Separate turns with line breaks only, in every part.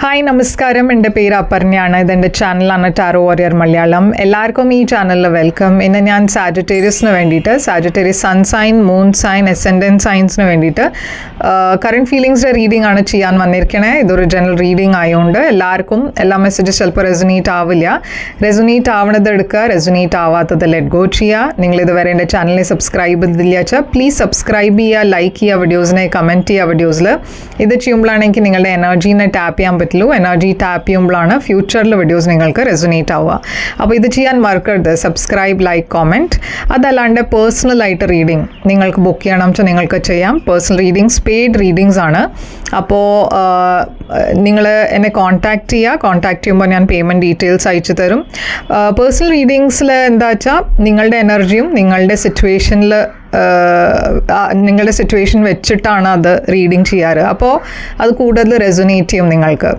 Hi നമസ്കാരം, എൻ്റെ പേര് അപർണയാണ്. ഇതെൻ്റെ ചാനലാണ് ടാരോ വാരിയർ മലയാളം. എല്ലാവർക്കും ഈ ചാനലിൽ വെൽക്കം. ഇന്ന് ഞാൻ സാജിറ്റേറിയസിന് വേണ്ടിയിട്ട്, Sagittarius sun sign, moon sign, ascendant സൈൻസിന് വേണ്ടിയിട്ട് കറണ്ട് ഫീലിങ്സിൻ്റെ റീഡിംഗ് ആണ് ചെയ്യാൻ വന്നിരിക്കണേ. ഇതൊരു ജനറൽ റീഡിംഗ് ആയതുകൊണ്ട് എല്ലാവർക്കും എല്ലാ മെസ്സേജസ് ചിലപ്പോൾ റെസൊനേറ്റ് ആവില്ല. റെസൊനേറ്റ് ആവണത് എടുക്കുക, റെസൊനേറ്റ് ആവാത്തത് ലെറ്റ് ഗോ ചെയ്യുക. നിങ്ങൾ ഇതുവരെ എൻ്റെ ചാനലിനെ സബ്സ്ക്രൈബ് ചെയ്തില്ല വെച്ചാൽ പ്ലീസ് സബ്സ്ക്രൈബ് ചെയ്യുക, ലൈക്ക് ചെയ്യുക, വീഡിയോസിനെ കമൻറ്റ് ചെയ്യുക. വീഡിയോസിൽ ഇത് ചെയ്യുമ്പോഴാണെങ്കിൽ നിങ്ങളുടെ എനർജീനെ ടാപ്പ് ചെയ്യാൻ പറ്റുള്ളൂ. എനർജി ടാപ്പ് ചെയ്യുമ്പോഴാണ് ഫ്യൂച്ചറിൽ വീഡിയോസ് നിങ്ങൾക്ക് റെസൊനേറ്റ് ആവുക. അപ്പോൾ ഇത് ചെയ്യാൻ മറക്കരുത്, സബ്സ്ക്രൈബ്, ലൈക്ക്, കോമെൻറ്റ്. അതല്ലാണ്ട് പേഴ്സണലായിട്ട് റീഡിംഗ് നിങ്ങൾക്ക് ബുക്ക് ചെയ്യണം വെച്ചാൽ നിങ്ങൾക്ക് ചെയ്യാം. പേഴ്സണൽ റീഡിങ്സ് പെയ്ഡ് റീഡിങ്സ് ആണ്. അപ്പോൾ നിങ്ങൾ എന്നെ കോൺടാക്റ്റ് ചെയ്യുക. കോൺടാക്റ്റ് ചെയ്യുമ്പോൾ ഞാൻ പേയ്മെൻറ്റ് ഡീറ്റെയിൽസ് അയച്ചു തരും. പേഴ്സണൽ റീഡിങ്സിൽ എന്താ വെച്ചാൽ നിങ്ങളുടെ എനർജിയും നിങ്ങളുടെ സിറ്റുവേഷൻ വെച്ചിട്ടാണ് അത് റീഡിങ് ചെയ്യാറ്. അപ്പോൾ അത് കൂടുതൽ റെസൊനേറ്റ് ചെയ്യും നിങ്ങൾക്ക്.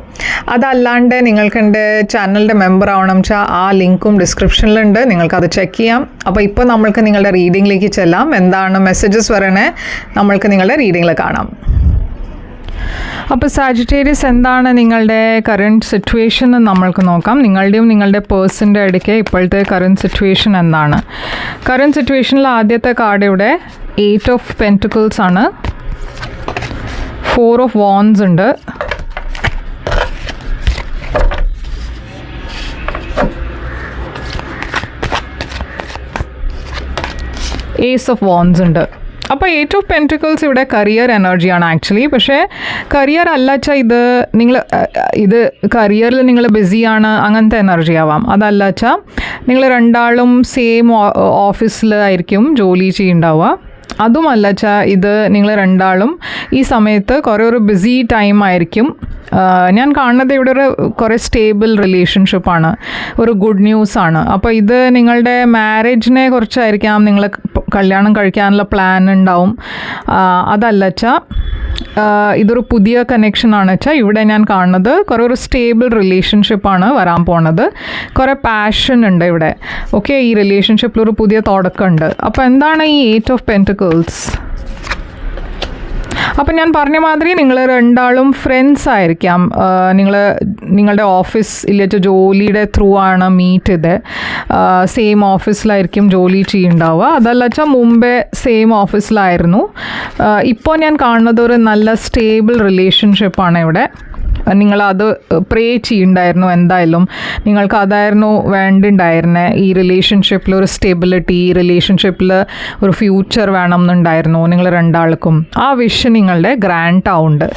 അതല്ലാണ്ട് നിങ്ങൾക്ക് എൻ്റെ ചാനലിൻ്റെ മെമ്പർ ആവണം വെച്ചാൽ ആ ലിങ്കും ഡിസ്ക്രിപ്ഷനിലുണ്ട്, നിങ്ങൾക്കത് ചെക്ക് ചെയ്യാം. അപ്പോൾ ഇപ്പോൾ നമ്മൾക്ക് നിങ്ങളുടെ റീഡിങ്ങിലേക്ക് ചെല്ലാം. എന്താണ് മെസ്സേജസ് വരണേ നമ്മൾക്ക് നിങ്ങളുടെ റീഡിങ്ങിൽ കാണാം. അപ്പോൾ സാജിറ്റേറിയസ്, എന്താണ് നിങ്ങളുടെ കറണ്ട് സിറ്റുവേഷൻ എന്ന് നമ്മൾക്ക് നോക്കാം. നിങ്ങളുടെയും നിങ്ങളുടെ പേഴ്സൻ്റെ ഇടയ്ക്ക് ഇപ്പോഴത്തെ കറണ്ട് സിറ്റുവേഷൻ എന്താണ്? കറണ്ട് സിറ്റുവേഷനിൽ ആദ്യത്തെ കാർഡ് ഇവിടെ 8 ഓഫ് പെൻറ്റിക്കിൾസ് ആണ്. 4 ഓഫ് വാൻഡ്സ് ഉണ്ട്. ഏസ് ഓഫ് വാൻഡ്സ് ഉണ്ട്. അപ്പോൾ 8 ഓഫ് പെൻറ്റിക്കിൾസ് ഇവിടെ കരിയർ എനർജിയാണ് ആക്ച്വലി. പക്ഷേ കരിയർ അല്ല വെച്ചാൽ ഇത് കരിയറിൽ നിങ്ങൾ ബിസിയാണ് അങ്ങനത്തെ എനർജി ആവാം. അതല്ല വെച്ചാൽ നിങ്ങൾ രണ്ടാളും സെയിം ഓഫീസിലായിരിക്കും ജോലി ചെയ്യുന്നുണ്ടാവുക. അതുമല്ല വെച്ചാൽ ഇത് നിങ്ങൾ രണ്ടാളും ഈ സമയത്ത് കുറേ ഒരു ബിസി ടൈം ആയിരിക്കും. ഞാൻ കാണുന്നത് ഇവിടെ ഒരു കുറേ സ്റ്റേബിൾ റിലേഷൻഷിപ്പാണ്, ഒരു ഗുഡ് ന്യൂസാണ്. അപ്പോൾ ഇത് നിങ്ങളുടെ മാരേജിനെ കുറിച്ചായിരിക്കാം. നിങ്ങൾ കല്യാണം കഴിക്കാനുള്ള പ്ലാൻ ഉണ്ടാവും. അതല്ല വെച്ചാൽ ഇതൊരു പുതിയ കണക്ഷനാണ് വെച്ചാൽ ഇവിടെ ഞാൻ കാണുന്നത് കുറേ ഒരു സ്റ്റേബിൾ റിലേഷൻഷിപ്പാണ് വരാൻ പോണത്. കുറേ പാഷൻ ഉണ്ട് ഇവിടെ. ഓക്കെ, ഈ റിലേഷൻഷിപ്പിൽ ഒരു പുതിയ തുടക്കമുണ്ട്. അപ്പോൾ എന്താണ് ഈ 8 ഓഫ് പെൻറ്റിക്കിൾസ്? അപ്പം ഞാൻ പറഞ്ഞ മാതിരി നിങ്ങൾ രണ്ടാളും ഫ്രണ്ട്സ് ആയിരിക്കാം. നിങ്ങളുടെ ഓഫീസ് ഇല്ലേച്ച ജോലിയുടെ ത്രൂ ആണ് മീറ്റ് ചെയ്ത് സെയിം ഓഫീസിലായിരിക്കും ജോലി ചെയ്യുന്നുണ്ടാവുക. അതല്ല വെച്ചാൽ മുമ്പേ സെയിം ഓഫീസിലായിരുന്നു. ഇപ്പോൾ ഞാൻ കാണുന്നത് ഒരു നല്ല സ്റ്റേബിൾ റിലേഷൻഷിപ്പാണ് ഇവിടെ. നിങ്ങളത് പ്രേ ചെയ്യുന്നുണ്ടായിരുന്നു. എന്തായാലും നിങ്ങൾക്ക് അതായിരുന്നു വേണ്ടിണ്ടായിരുന്നത്. ഈ റിലേഷൻഷിപ്പിൽ ഒരു സ്റ്റെബിലിറ്റി, ഈ റിലേഷൻഷിപ്പിൽ ഒരു ഫ്യൂച്ചർ വേണം എന്നുണ്ടായിരുന്നു നിങ്ങൾ രണ്ടാൾക്കും. ആ വിഷ് നിങ്ങളുടെ ഗ്രാൻഡ് ആവുന്നുണ്ട്.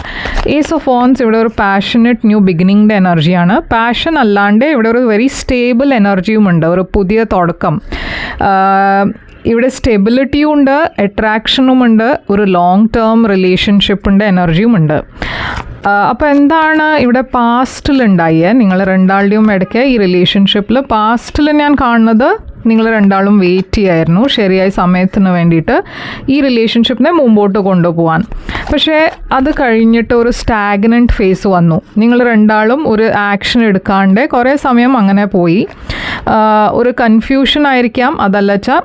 ഏസ് ഓഫ് വാൻഡ്സ് ഇവിടെ ഒരു പാഷനറ്റ് ന്യൂ ബിഗിനിങ്ങിൻ്റെ എനർജിയാണ്. പാഷൻ അല്ലാണ്ട് ഇവിടെ ഒരു വെരി സ്റ്റേബിൾ എനർജിയും ഉണ്ട്, ഒരു പുതിയ തുടക്കം. ഇവിടെ സ്റ്റെബിലിറ്റിയും ഉണ്ട്, അട്രാക്ഷനും ഉണ്ട്, ഒരു ലോങ് ടേം റിലേഷൻഷിപ്പിൻ്റെ എനർജിയും ഉണ്ട്. അപ്പോൾ എന്താണ് ഇവിടെ പാസ്റ്റിലുണ്ടായ നിങ്ങൾ രണ്ടാളുടെയും ഇടയ്ക്ക് ഈ റിലേഷൻഷിപ്പിൽ പാസ്റ്റിൽ ഞാൻ കാണുന്നത് നിങ്ങൾ രണ്ടാളും വെയിറ്റ് ചെയ്യായിരുന്നു ശരിയായ സമയത്തിന് വേണ്ടിയിട്ട് ഈ റിലേഷൻഷിപ്പിനെ മുമ്പോട്ട് കൊണ്ടുപോകാൻ. പക്ഷേ അത് കഴിഞ്ഞിട്ട് ഒരു സ്റ്റാഗ്നൻറ്റ് ഫേസ് വന്നു. നിങ്ങൾ രണ്ടാളും ഒരു ആക്ഷൻ എടുക്കാണ്ട് കുറേ സമയം അങ്ങനെ പോയി. ഒരു കൺഫ്യൂഷൻ ആയിരിക്കാം. അതല്ല വെച്ചാൽ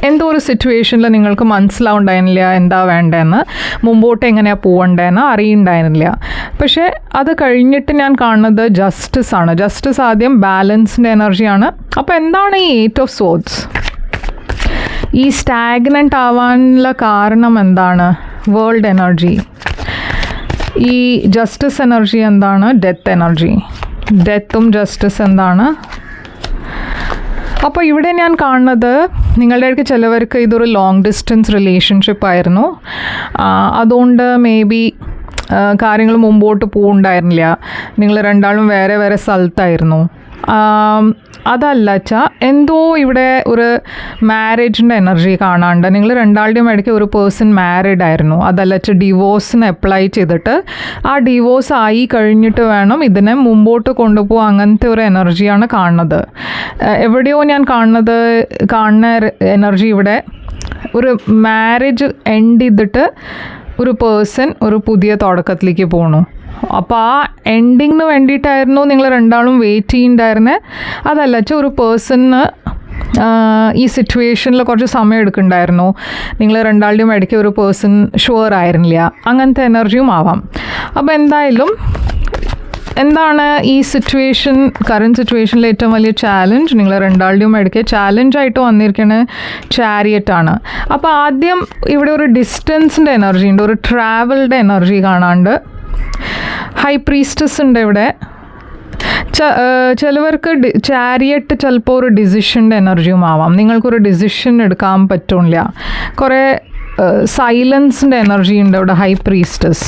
എന്തോ ഒരു സിറ്റുവേഷനിൽ നിങ്ങൾക്ക് മനസ്സിലാവുണ്ടായിരുന്നില്ല എന്താ വേണ്ടതെന്ന്, മുമ്പോട്ട് എങ്ങനെയാണ് പോകേണ്ടതെന്ന് അറിയുണ്ടായിരുന്നില്ല. പക്ഷേ അത് കഴിഞ്ഞിട്ട് ഞാൻ കാണുന്നത് ജസ്റ്റിസ് ആണ്. ജസ്റ്റിസ് ആദ്യം ബാലൻസിൻ്റെ എനർജിയാണ്. അപ്പോൾ എന്താണ് ഈ 8 ഓഫ് സോഡ്സ്? ഈ സ്റ്റാഗ്നൻ്റ് ആവാനുള്ള കാരണം എന്താണ്? World energy. ഈ ജസ്റ്റിസ് എനർജി എന്താണ്? Death energy. ഡെത്തും ജസ്റ്റിസ് എന്താണ്? അപ്പോൾ ഇവിടെ ഞാൻ കാണുന്നത് നിങ്ങളുടെ ഇടയ്ക്ക് ചിലവർക്ക് ഇതൊരു ലോങ് ഡിസ്റ്റൻസ് റിലേഷൻഷിപ്പ് ആയിരുന്നു. അതുകൊണ്ട് മേ ബി കാര്യങ്ങൾ മുമ്പോട്ട് പോകുന്നുണ്ടായിരുന്നില്ല. നിങ്ങൾ രണ്ടാളും വേറെ വേറെ സ്ഥലത്തായിരുന്നു. അതല്ല വെച്ചാൽ എന്തോ ഇവിടെ ഒരു മാരേജിൻ്റെ എനർജി കാണാണ്ട് നിങ്ങൾ രണ്ടാളുടെയും ഇടയ്ക്ക് ഒരു പേഴ്സൺ മാരീഡ് ആയിരുന്നു. അതല്ല വെച്ചാൽ ഡിവോഴ്സിന് അപ്ലൈ ചെയ്തിട്ട് ആ ഡിവോഴ്സ് ആയി കഴിഞ്ഞിട്ട് വേണം ഇതിനെ മുമ്പോട്ട് കൊണ്ടുപോകാൻ. അങ്ങനത്തെ ഒരു എനർജിയാണ് കാണുന്നത്. എവിടെയോ ഞാൻ കാണുന്ന എനർജി ഇവിടെ ഒരു മാരേജ് എൻഡ് ചെയ്തിട്ട് ഒരു പേഴ്സൺ ഒരു പുതിയ തുടക്കത്തിലേക്ക് പോകണു. അപ്പോൾ ആ എൻഡിങ്ങിന് വേണ്ടിയിട്ടായിരുന്നു നിങ്ങൾ രണ്ടാളും വെയിറ്റ് ചെയ്യുന്നുണ്ടായിരുന്നത്. അതല്ല വെച്ചാൽ ഒരു പേഴ്സണിന് ഈ സിറ്റുവേഷനിൽ കുറച്ച് സമയം എടുക്കുന്നുണ്ടായിരുന്നു. നിങ്ങൾ രണ്ടാളുടെയും ഇടയ്ക്ക് ഒരു പേഴ്സൺ ഷുവർ ആയിരുന്നില്ല. അങ്ങനത്തെ എനർജിയും ആവാം. അപ്പോൾ എന്തായാലും എന്താണ് ഈ സിറ്റുവേഷൻ, കറൻറ്റ് സിറ്റുവേഷനിലെ ഏറ്റവും വലിയ ചാലഞ്ച്? നിങ്ങൾ രണ്ടാളുടെയും ഇടയ്ക്ക് ചാലഞ്ചായിട്ട് വന്നിരിക്കുന്നത് ചാരിയറ്റാണ്. അപ്പോൾ ആദ്യം ഇവിടെ ഒരു ഡിസ്റ്റൻസിൻ്റെ എനർജി ഉണ്ട്, ഒരു ട്രാവൽഡ് എനർജി കാണാണ്ട്. ഹൈ പ്രീസ്റ്റസ് ഉണ്ട് ഇവിടെ. ചിലവർക്ക് ചാരിയറ്റ് ചിലപ്പോൾ ഒരു ഡിസിഷൻ്റെ എനർജിയും ആവാം. നിങ്ങൾക്കൊരു ഡിസിഷൻ എടുക്കാൻ പറ്റില്ല. കുറേ സൈലൻസിൻ്റെ എനർജി ഉണ്ട് ഇവിടെ. ഹൈ പ്രീസ്റ്റസ്,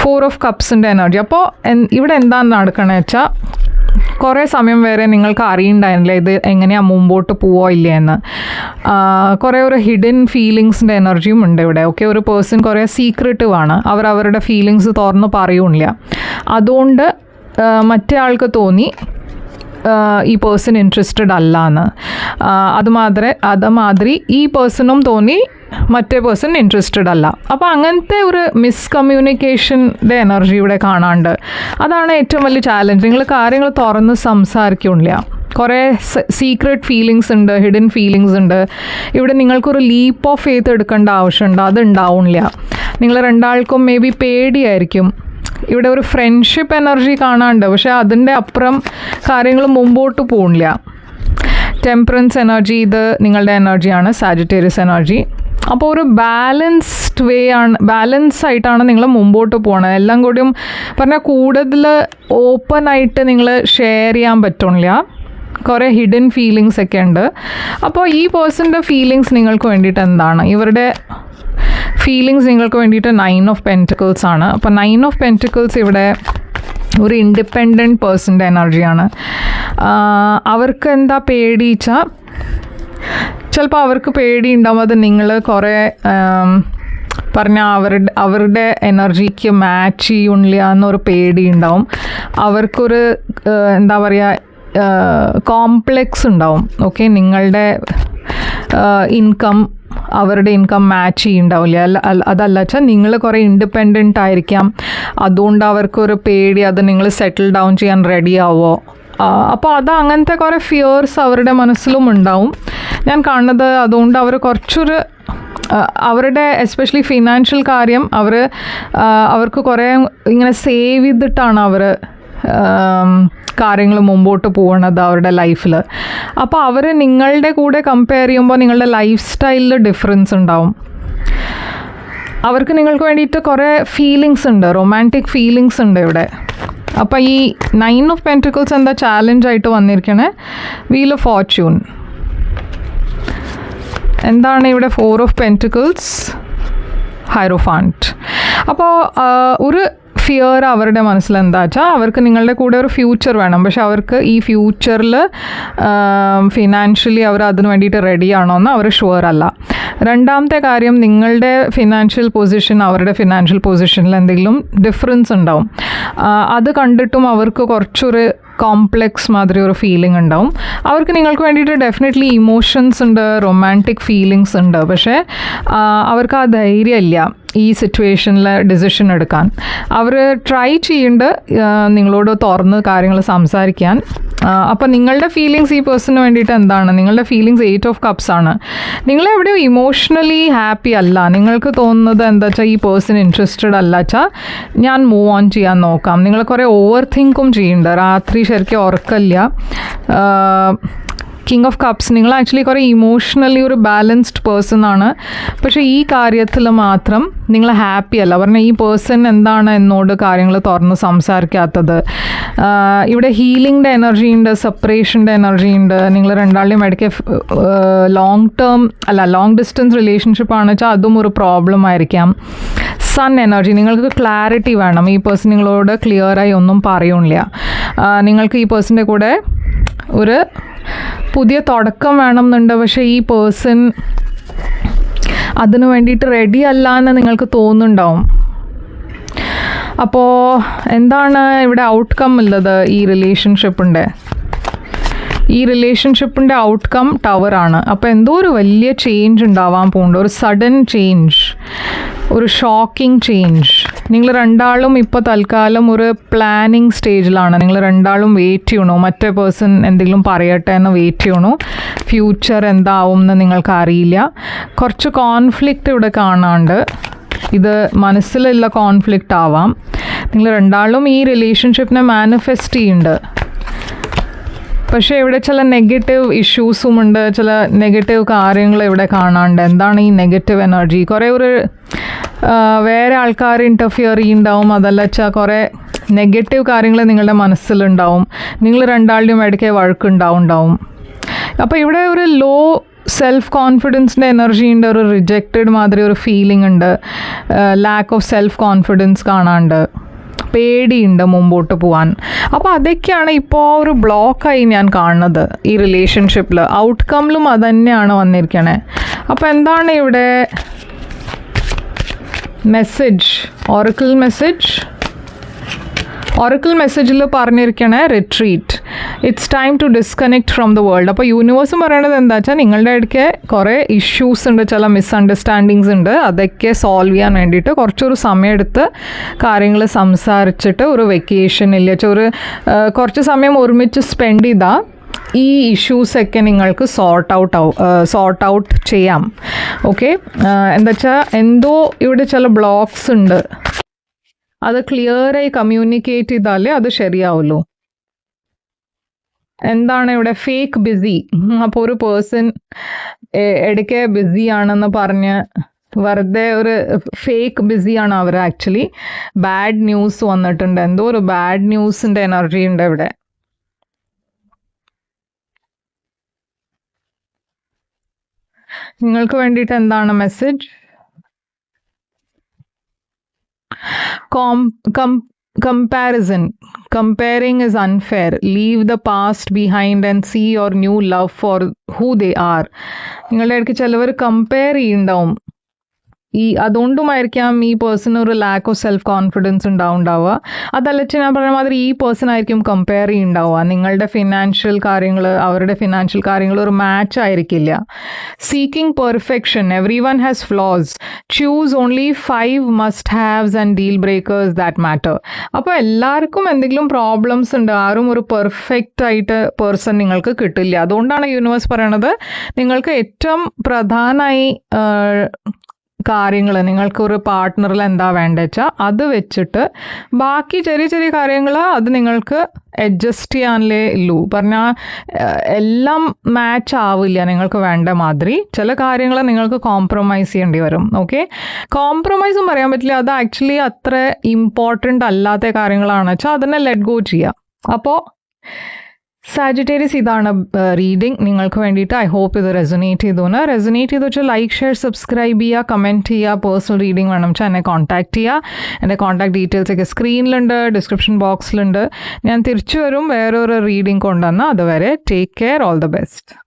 4 ഓഫ് കപ്സിൻ്റെ എനർജി. അപ്പോൾ ഇവിടെ എന്താണ് നടക്കണമെന്ന് വെച്ചാൽ, കുറേ സമയം വരെ നിങ്ങൾക്ക് അറിയണ്ടായിരുന്നില്ല ഇത് എങ്ങനെയാണ് മുമ്പോട്ട് പോവോ ഇല്ല എന്ന്. കുറേ ഒരു ഹിഡൻ ഫീലിങ്സിൻ്റെ എനർജിയും ഉണ്ട് ഇവിടെ. ഓക്കെ, ഒരു പേഴ്സൺ കുറേ സീക്രട്ടീവ് ആണ്, അവരുടെ ഫീലിങ്സ് തുറന്ന് പറയൂല്ല. അതുകൊണ്ട് മറ്റേ ആൾക്ക് തോന്നി ഈ പേഴ്സൺ ഇൻട്രസ്റ്റഡ് അല്ല എന്ന്. അതുമാതിരി ഈ പേഴ്സണും തോന്നി മറ്റേ പേഴ്സൺ ഇൻട്രസ്റ്റഡ് അല്ല. അപ്പോൾ അങ്ങനത്തെ ഒരു മിസ്കമ്മ്യൂണിക്കേഷൻ്റെ എനർജി ഇവിടെ കാണാണ്ട്. അതാണ് ഏറ്റവും വലിയ ചാലഞ്ച്. നിങ്ങൾ കാര്യങ്ങൾ തുറന്ന് സംസാരിക്കില്ല. കുറേ സീക്രട്ട് ഫീലിങ്സ് ഉണ്ട്, ഹിഡൻ ഫീലിങ്സ് ഉണ്ട്. ഇവിടെ നിങ്ങൾക്കൊരു ലീപ്പ് ഓഫ് ഫെയ്ത്ത് എടുക്കേണ്ട ആവശ്യമുണ്ട്, അത് ഉണ്ടാവില്ല. നിങ്ങൾ രണ്ടാൾക്കും മേ ബി പേടിയായിരിക്കും. ഇവിടെ ഒരു ഫ്രണ്ട്ഷിപ്പ് എനർജി കാണാണ്ട്, പക്ഷേ അതിൻ്റെ അപ്പുറം കാര്യങ്ങൾ മുമ്പോട്ട് പോകില്ല. ടെമ്പറൻസ് എനർജി, ഇത് നിങ്ങളുടെ എനർജിയാണ്, സാജിറ്റേറിയസ് എനർജി. അപ്പോൾ ഒരു ബാലൻസ് ആയിട്ടാണ് നിങ്ങൾ മുമ്പോട്ട് പോകുന്നത്. എല്ലാം കൂടിയും പറഞ്ഞാൽ കൂടുതൽ ഓപ്പണായിട്ട് നിങ്ങൾ ഷെയർ ചെയ്യാൻ പറ്റില്ല. കുറേ ഹിഡൻ ഫീലിങ്സ് ഒക്കെ ഉണ്ട്. അപ്പോൾ ഈ പേഴ്സൻ്റെ ഫീലിങ്സ് നിങ്ങൾക്ക് വേണ്ടിയിട്ട് എന്താണ്? ഇവരുടെ ഫീലിങ്സ് നിങ്ങൾക്ക് വേണ്ടിയിട്ട് 9 ഓഫ് പെൻറ്റിക്കിൾസ് ആണ്. അപ്പോൾ 9 ഓഫ് പെൻറ്റിക്കിൾസ് ഇവിടെ ഒരു ഇൻഡിപെൻഡൻറ്റ് പേഴ്സൻ്റെ എനർജിയാണ്. അവർക്ക് എന്താ പേടിച്ചാൽ, ചിലപ്പോൾ അവർക്ക് പേടി ഉണ്ടാവും അത് നിങ്ങൾ കുറേ പറഞ്ഞാൽ അവരുടെ എനർജിക്ക് മാച്ച് ചെയ്യില്ല എന്നൊരു പേടി ഉണ്ടാവും. അവർക്കൊരു എന്താ പറയുക, കോംപ്ലെക്സ് ഉണ്ടാവും. ഓക്കെ, നിങ്ങളുടെ ഇൻകം അവരുടെ ഇൻകം മാച്ച് ചെയ്യുന്നുണ്ടാവില്ല. അതല്ല വെച്ചാൽ നിങ്ങൾ കുറേ ഇൻഡിപെൻഡൻ്റ് ആയിരിക്കാം, അതുകൊണ്ട് അവർക്കൊരു പേടി, അത് നിങ്ങൾ സെറ്റിൽ ഡൗൺ ചെയ്യാൻ റെഡി ആവോ. അപ്പോൾ അങ്ങനത്തെ കുറേ ഫിയേഴ്സ് അവരുടെ മനസ്സിലും ഉണ്ടാവും ഞാൻ കാണുന്നത്. അതുകൊണ്ട് അവർ കുറച്ചൊരു അവരുടെ എസ്പെഷ്യലി ഫിനാൻഷ്യൽ കാര്യം അവർക്ക് കുറേ ഇങ്ങനെ സേവ് ചെയ്തിട്ടാണ് അവർ കാര്യങ്ങൾ മുമ്പോട്ട് പോകുന്നത് അവരുടെ ലൈഫിൽ. അപ്പോൾ അവർ നിങ്ങളുടെ കൂടെ കമ്പയർ ചെയ്യുമ്പോൾ നിങ്ങളുടെ ലൈഫ് സ്റ്റൈലിൽ ഡിഫറൻസ് ഉണ്ടാവും. അവർക്ക് നിങ്ങൾക്ക് വേണ്ടിയിട്ട് കുറേ ഫീലിങ്സ് ഉണ്ട്, റൊമാൻറ്റിക് ഫീലിങ്സ് ഉണ്ട് ഇവിടെ. അപ്പോൾ ഈ 9 ഓഫ് പെൻറ്റിക്കിൾസ് എന്താ ചാലഞ്ചായിട്ട് വന്നിരിക്കണേ? Wheel of fortune. എന്താണ് ഇവിടെ? 4 ഓഫ് പെൻറ്റിക്കിൾസ്, ഹൈറോഫാന്റ്. അപ്പോൾ ഒരു ഫിയർ അവരുടെ മനസ്സിൽ എന്താ വെച്ചാൽ, അവർക്ക് നിങ്ങളുടെ കൂടെ ഒരു ഫ്യൂച്ചർ വേണം, പക്ഷെ അവർക്ക് ഈ ഫ്യൂച്ചറിൽ ഫിനാൻഷ്യലി അവർ അതിന് വേണ്ടിയിട്ട് റെഡി ആണോ എന്ന് അവർ ഷുവർ അല്ല. രണ്ടാമത്തെ കാര്യം, നിങ്ങളുടെ ഫിനാൻഷ്യൽ പൊസിഷൻ അവരുടെ ഫിനാൻഷ്യൽ പൊസിഷനിൽ എന്തെങ്കിലും ഡിഫറൻസ് ഉണ്ടാവും. അത് കണ്ടിട്ടും അവർക്ക് കുറച്ചൊരു കോംപ്ലെക്സ് മാതിരി ഒരു ഫീലിംഗ് ഉണ്ടാവും. അവർക്ക് നിങ്ങൾക്ക് വേണ്ടിയിട്ട് ഡെഫിനറ്റ്ലി ഇമോഷൻസ് ഉണ്ട്, റൊമാൻറ്റിക് ഫീലിങ്സ് ഉണ്ട്, പക്ഷേ അവർക്ക് ആ ധൈര്യമില്ല ഈ സിറ്റുവേഷനിൽ ഡിസിഷൻ എടുക്കാൻ. അവർ ട്രൈ ചെയ്യുന്നുണ്ട് നിങ്ങളോട് തുറന്ന് കാര്യങ്ങൾ സംസാരിക്കാൻ. അപ്പോൾ നിങ്ങളുടെ ഫീലിങ്സ് ഈ പേഴ്സണിന് വേണ്ടിയിട്ട് എന്താണ്? നിങ്ങളുടെ ഫീലിങ്സ് 8 ഓഫ് കപ്സ് ആണ്. നിങ്ങളെവിടെയും ഇമോഷണലി ഹാപ്പി അല്ല. നിങ്ങൾക്ക് തോന്നുന്നത് എന്താ വെച്ചാൽ ഈ പേഴ്സൺ ഇൻട്രസ്റ്റഡ് അല്ല വെച്ചാൽ ഞാൻ മൂവ് ഓൺ ചെയ്യാൻ നോക്കാം. നിങ്ങൾ കുറേ ഓവർ തിങ്കും ചെയ്യുന്നുണ്ട്. രാത്രി ശരിക്കും ഉറക്കമില്ല. കിങ് ഓഫ് കപ്സ്, നിങ്ങൾ ആക്ച്വലി കുറേ ഇമോഷണലി ഒരു ബാലൻസ്ഡ് പേഴ്സൺ ആണ്, പക്ഷേ ഈ കാര്യത്തിൽ മാത്രം നിങ്ങൾ ഹാപ്പി അല്ല. പറഞ്ഞാൽ ഈ പേഴ്സൺ എന്താണ് എന്നോട് കാര്യങ്ങൾ തുറന്ന് സംസാരിക്കാത്തത്. ഇവിടെ ഹീലിംഗിൻ്റെ എനർജി ഉണ്ട്, സെപ്പറേഷൻ്റെ എനർജി ഉണ്ട്. നിങ്ങൾ രണ്ടാളുടെയും ഇടയ്ക്ക് ലോങ് ഡിസ്റ്റൻസ് റിലേഷൻഷിപ്പാണ് വെച്ചാൽ അതും ഒരു പ്രോബ്ലം ആയിരിക്കാം. സൺ എനർജി, നിങ്ങൾക്ക് ക്ലാരിറ്റി വേണം. ഈ പേഴ്സൺ നിങ്ങളോട് ക്ലിയറായി ഒന്നും പറയുന്നില്ല. നിങ്ങൾക്ക് ഈ പേഴ്സൻ്റെ കൂടെ ഒരു പുതിയ തുടക്കം വേണമെന്നുണ്ട്, പക്ഷേ ഈ പേഴ്സൺ അതിനു വേണ്ടിയിട്ട് റെഡി അല്ല എന്ന് നിങ്ങൾക്ക് തോന്നുന്നുണ്ടാവും. അപ്പോൾ എന്താണ് ഇവിടെ ഔട്ട്കം ഉള്ളത്? ഈ റിലേഷൻഷിപ്പിൻ്റെ ഔട്ട്കം ടവറാണ്. അപ്പോൾ എന്തോ ഒരു വലിയ ചേഞ്ച് ഉണ്ടാവാൻ പോകുന്നുണ്ട്, ഒരു സഡൻ ചേഞ്ച്, ഒരു ഷോക്കിംഗ് ചേഞ്ച്. നിങ്ങൾ രണ്ടാളും ഇപ്പോൾ തൽക്കാലം ഒരു പ്ലാനിങ് സ്റ്റേജിലാണ്. നിങ്ങൾ രണ്ടാളും വെയിറ്റ് ചെയ്യണു, മറ്റേ പേഴ്സൺ എന്തെങ്കിലും പറയട്ടെ എന്ന് വെയിറ്റ് ചെയ്യണു. ഫ്യൂച്ചർ എന്താവും എന്ന് നിങ്ങൾക്ക് അറിയില്ല. കുറച്ച് കോൺഫ്ലിക്റ്റ് ഇവിടെ കാണാണ്ട്. ഇത് മനസ്സിലുള്ള കോൺഫ്ലിക്റ്റ് ആവാം. നിങ്ങൾ രണ്ടാളും ഈ റിലേഷൻഷിപ്പിനെ മാനിഫെസ്റ്റ് ചെയ്യുന്നുണ്ട്. പക്ഷേ ഇവിടെ ചില നെഗറ്റീവ് ഇഷ്യൂസും ഉണ്ട്, ചില നെഗറ്റീവ് കാര്യങ്ങൾ ഇവിടെ കാണാണ്ട്. എന്താണ് ഈ നെഗറ്റീവ് എനർജി? കുറേ വേറെ ആൾക്കാർ ഇൻ്റർഫിയർ ചെയ്യുന്നുണ്ടാവും, അതല്ല വെച്ചാൽ കുറേ നെഗറ്റീവ് കാര്യങ്ങൾ നിങ്ങളുടെ മനസ്സിലുണ്ടാവും. നിങ്ങൾ രണ്ടാളുടെയും ഇടയ്ക്ക് വഴക്കുണ്ടാവും. അപ്പോൾ ഇവിടെ ഒരു ലോ സെൽഫ് കോൺഫിഡൻസിൻ്റെ എനർജി ഉണ്ട്, ഒരു റിജക്റ്റഡ് മാതിരി ഒരു ഫീലിംഗ് ഉണ്ട്, ലാക്ക് ഓഫ് സെൽഫ് കോൺഫിഡൻസ് കാണാണ്ട്, പേടിയുണ്ട് മുമ്പോട്ട് പോകാൻ. അപ്പോൾ അതൊക്കെയാണ് ഇപ്പോൾ ഒരു ബ്ലോക്കായി ഞാൻ കാണുന്നത് ഈ റിലേഷൻഷിപ്പിൽ. ഔട്ട്കമ്മിലും അത് തന്നെയാണ് വന്നിരിക്കണേ. അപ്പോൾ എന്താണ് ഇവിടെ മെസ്സേജ്? ഒറക്കിൾ മെസ്സേജിൽ പറഞ്ഞിരിക്കണേ retreat, it's time to disconnect from the world. അപ്പോൾ യൂണിവേഴ്സും പറയണത് എന്താ വെച്ചാൽ നിങ്ങളുടെ ഇടയ്ക്ക് കുറേ ഇഷ്യൂസ് ഉണ്ട്, ചില മിസ്അണ്ടർസ്റ്റാൻഡിങ്സ് ഉണ്ട്. അതൊക്കെ സോൾവ് ചെയ്യാൻ വേണ്ടിയിട്ട് കുറച്ചൊരു സമയമെടുത്ത് കാര്യങ്ങൾ സംസാരിച്ചിട്ട് ഒരു വെക്കേഷൻ ഇല്ല കുറച്ച് സമയം ഒരുമിച്ച് സ്പെൻഡ് ചെയ്താൽ ഈ ഇഷ്യൂസൊക്കെ നിങ്ങൾക്ക് സോർട്ട് ഔട്ട് ചെയ്യാം. ഓക്കെ, എന്താ വെച്ചാൽ എന്തോ ഇവിടെ ചില ബ്ലോക്സ് ഉണ്ട്, അത് ക്ലിയറായി കമ്മ്യൂണിക്കേറ്റ് ചെയ്താലേ അത് ശരിയാവുള്ളൂ. എന്താണ് ഇവിടെ ഫേക്ക് ബിസി? അപ്പോൾ ഒരു പേഴ്സൺ ഇടയ്ക്ക് ബിസിയാണെന്ന് പറഞ്ഞ് വെറുതെ ഒരു ഫേക്ക് ബിസിയാണ് അവർ. ആക്ച്വലി ബാഡ് ന്യൂസ് വന്നിട്ടുണ്ട്, എന്തോ ഒരു ബാഡ് ന്യൂസിൻ്റെ എനർജി ഉണ്ട് ഇവിടെ. നിങ്ങൾക്ക് വേണ്ടിയിട്ട് എന്താണ് message? Comparing is unfair. Leave the past behind and see your new love for who they are. നിങ്ങളുടെ ഇടയ്ക്ക് ചിലവർ കമ്പയർ ചെയ്യുന്നുണ്ടാവും. അതുകൊണ്ടുമായിരിക്കാം ഈ പേഴ്സൺ ഒരു ലാക്ക് ഓഫ് സെൽഫ് കോൺഫിഡൻസ് ഉണ്ടാവുക. അതല്ലച്ച് ഞാൻ പറഞ്ഞ മാതിരി ഈ പേഴ്സൺ ആയിരിക്കും കമ്പയർ ചെയ്യുന്നുണ്ടാവുക. നിങ്ങളുടെ ഫിനാൻഷ്യൽ കാര്യങ്ങൾ അവരുടെ ഫിനാൻഷ്യൽ കാര്യങ്ങൾ ഒരു മാച്ച് ആയിരിക്കില്ല. Seeking perfection. Everyone has flaws. Choose only 5 must haves and deal breakers that matter. അപ്പോൾ എല്ലാവർക്കും എന്തെങ്കിലും പ്രോബ്ലംസ് ഉണ്ട്. ആരും ഒരു പെർഫെക്റ്റ് ആയിട്ട് പേഴ്സൺ നിങ്ങൾക്ക് കിട്ടില്ല. അതുകൊണ്ടാണ് യൂണിവേഴ്സ് പറയണത് നിങ്ങൾക്ക് ഏറ്റവും പ്രധാനമായി കാര്യങ്ങൾ നിങ്ങൾക്കൊരു പാർട്ട്ണറിൽ എന്താ വേണ്ടത് വെച്ചാൽ അത് വെച്ചിട്ട് ബാക്കി ചെറിയ ചെറിയ കാര്യങ്ങൾ അത് നിങ്ങൾക്ക് അഡ്ജസ്റ്റ് ചെയ്യാനല്ലേ ഉള്ളൂ. പറഞ്ഞാൽ എല്ലാം മാച്ച് ആവില്ല നിങ്ങൾക്ക് വേണ്ട മാതിരി. ചില കാര്യങ്ങൾ നിങ്ങൾക്ക് കോംപ്രമൈസ് ചെയ്യേണ്ടി വരും. ഓക്കെ, കോംപ്രമൈസും പറയാൻ പറ്റില്ല, അത് ആക്ച്വലി അത്ര ഇമ്പോർട്ടൻ്റ് അല്ലാത്ത കാര്യങ്ങളാണ് വെച്ചാൽ അതിനെ ലെറ്റ് ഗോ ചെയ്യാം. അപ്പോൾ സാജിറ്റേറിയസ് ഇതാണ് റീഡിങ് നിങ്ങൾക്ക് വേണ്ടിയിട്ട്. ഐ ഹോപ്പ് ഇത് റെസൊനേറ്റ് ചെയ്തു വെച്ചാൽ ലൈക്ക്, ഷെയർ, സബ്സ്ക്രൈബ് ചെയ്യുക, കമൻറ്റ് ചെയ്യുക. പേഴ്സണൽ റീഡിങ് വേണം വെച്ചാൽ എന്നെ കോൺടാക്ട് ചെയ്യുക. എൻ്റെ കോൺടാക്ട് ഡീറ്റെയിൽസ് ഒക്കെ സ്ക്രീനിലുണ്ട്, ഡിസ്ക്രിപ്ഷൻ ബോക്സിലുണ്ട്. ഞാൻ തിരിച്ചു വരും വേറൊരു റീഡിങ് കൊണ്ടുവന്നാൽ. അതുവരെ take care, all the best.